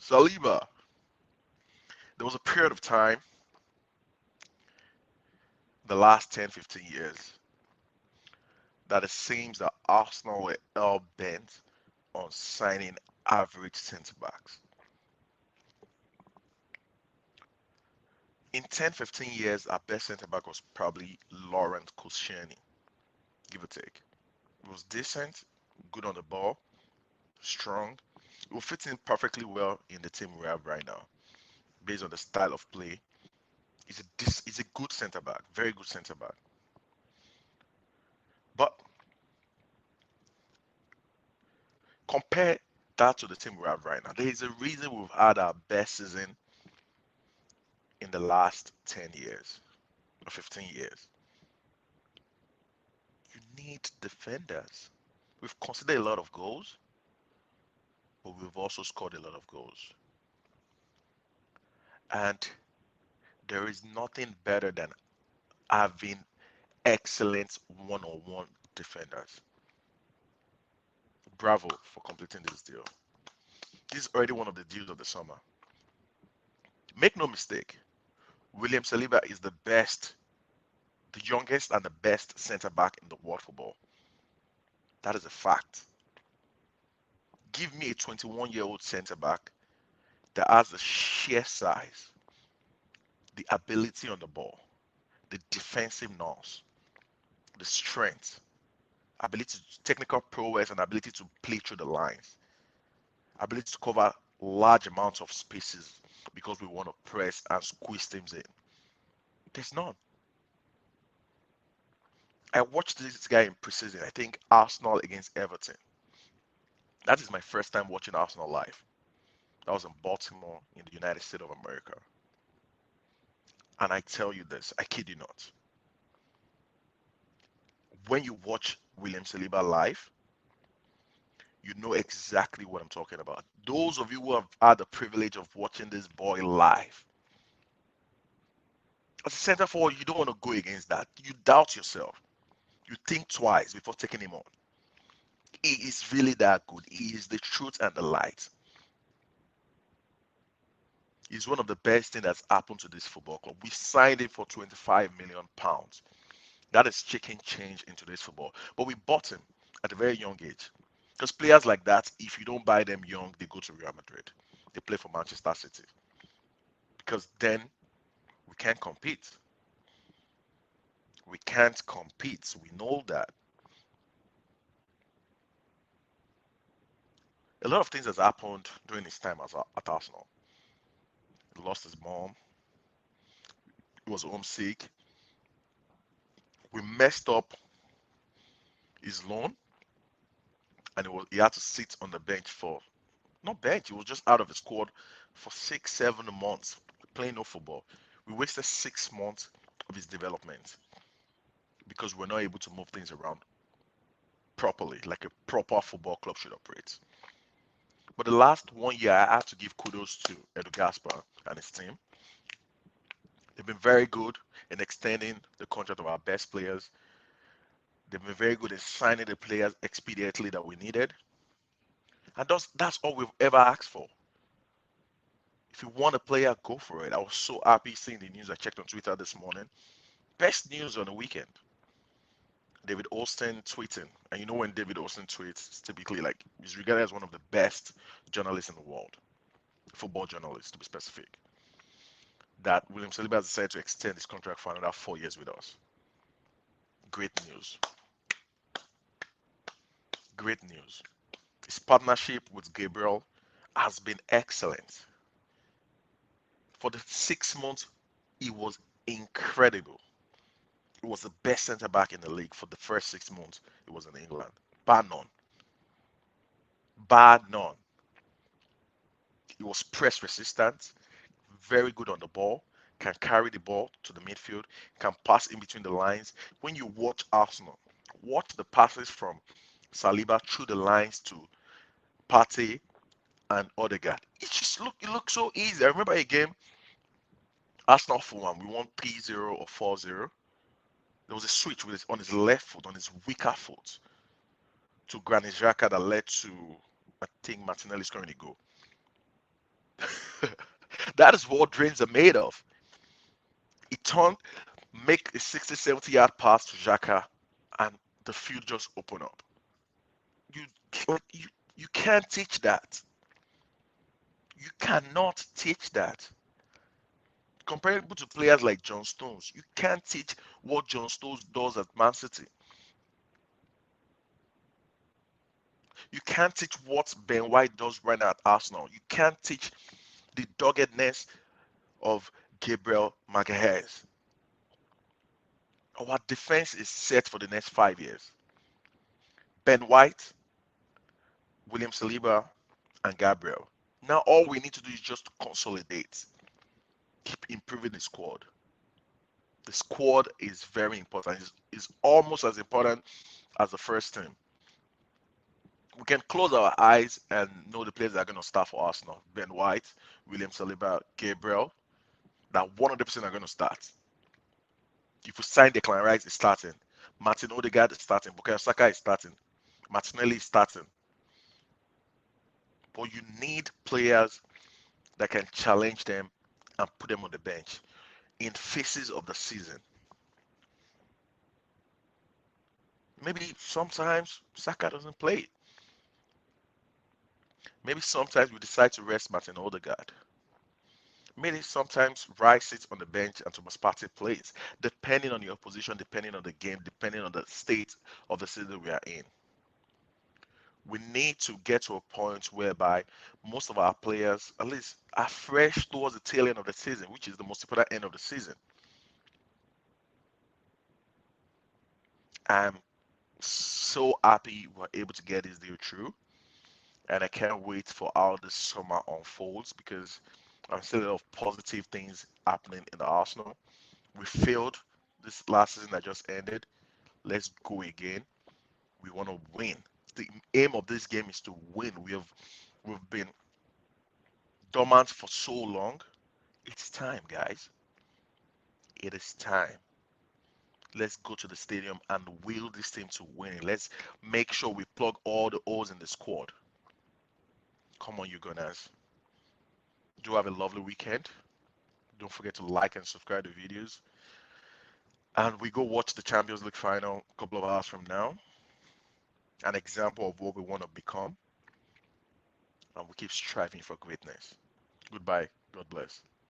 Saliba. There was a period of time, the last 10, 15 years, that it seems that Arsenal were all bent on signing average centre backs. In 10, 15 years, our best centre back was probably Laurent Koscielny, give or take. It was decent, good on the ball, strong. It will fit in perfectly well in the team we have right now, based on the style of play. He's a good centre back, very good centre back. But compare that to the team we have right now. There is a reason we've had our best season in the last 10 years or 15 years. You need defenders. We've considered a lot of goals, but we've also scored a lot of goals. And there is nothing better than having excellent one-on-one defenders. Bravo for completing this deal. This is already one of the deals of the summer. Make no mistake, William Saliba is the best, the youngest and the best centre back in the world football. That is a fact. Give me a 21-year-old centre back that has the sheer size, the ability on the ball, the defensive nose, the strength, ability to technical prowess and ability to play through the lines, ability to cover large amounts of spaces because we want to press and squeeze teams in. There's none. I watched this guy in preseason. I think Arsenal against Everton. That is my first time watching Arsenal live. That was in Baltimore in the United States of America. And I tell you this, I kid you not. When you watch William Saliba live, you know exactly what I'm talking about. Those of you who have had the privilege of watching this boy live, as a center forward, you don't want to go against that. You doubt yourself. You think twice before taking him on. He is really that good. He is the truth and the light. He's one of the best things that's happened to this football club. We signed him for £25 million. That is chicken change in today's football. But we bought him at a very young age. Because players like that, if you don't buy them young, they go to Real Madrid. They play for Manchester City. Because then we can't compete. We can't compete. We know that. A lot of things has happened during his time at Arsenal. He lost his mom. He was homesick. We messed up his loan, and he had to sit on the bench for not bench. He was just out of the squad for 6, 7 months playing no football. We wasted 6 months of his development because we're not able to move things around properly, like a proper football club should operate. But the last 1 year, I have to give kudos to Edu Gaspar and his team. They've been very good in extending the contract of our best players. They've been very good in signing the players expediently that we needed. And that's all we've ever asked for. If you want a player, go for it. I was so happy seeing the news. I checked on Twitter this morning. Best news on the weekend. David Austin tweeting. And you know when David Austin tweets, it's typically like he's regarded as one of the best journalists in the world. Football journalists to be specific. That William Saliba has decided to extend his contract for another 4 years with us. Great news. Great news. His partnership with Gabriel has been excellent. For the 6 months, he was incredible. He was the best centre back in the league for the first 6 months he was in England. Bar none. Bar none. He was press resistant, very good on the ball, can carry the ball to the midfield, can pass in between the lines. When you watch Arsenal, watch the passes from Saliba through the lines to Partey and Odegaard. It looks so easy. I remember a game, Arsenal Fulham, we won 3-0 or 4-0. There was a switch on his left foot, on his weaker foot, to Granit Xhaka that led to, I think, Martinelli scoring a goal. That is what dreams are made of. He turned, make a 60, 70 yard pass to Xhaka, and the field just open up. You you can't teach that. You cannot teach that. Comparable to players like John Stones, you can't teach what John Stones does at Man City. You can't teach what Ben White does right now at Arsenal. You can't teach the doggedness of Gabriel Magalhaes. Our defense is set for the next 5 years. Ben White, William Saliba, and Gabriel. Now all we need to do is just consolidate, keep improving the squad. The squad is very important. It's almost as important as the first team. We can close our eyes and know the players that are going to start for Arsenal. Ben White, William Saliba, Gabriel, that 100% are going to start. If we sign Declan Rice, is starting. Martin Odegaard is starting. Bukayo Saka is starting. Martinelli is starting. But you need players that can challenge them and put them on the bench in phases of the season. Maybe sometimes Saka doesn't play. Maybe sometimes we decide to rest Martin Odegaard. Maybe sometimes Rice sits on the bench and Thomas Partey plays, depending on your position, depending on the game, depending on the state of the season we are in. We need to get to a point whereby most of our players, at least, are fresh towards the tail end of the season, which is the most important end of the season. I'm so happy we're able to get this deal through, and I can't wait for how this summer unfolds because I'm seeing a lot of positive things happening in the Arsenal. We failed this last season that just ended. Let's go again. We want to win. The aim of this game is to win. We've been dormant for so long. It's time, guys. It is time. Let's go to the stadium and will this team to win. Let's make sure we plug all the holes in the squad. Come on, you Gunners. Do have a lovely weekend. Don't forget to like and subscribe to videos. And we go watch the Champions League final a couple of hours from now. An example of what we want to become. And we keep striving for greatness. Goodbye. God bless.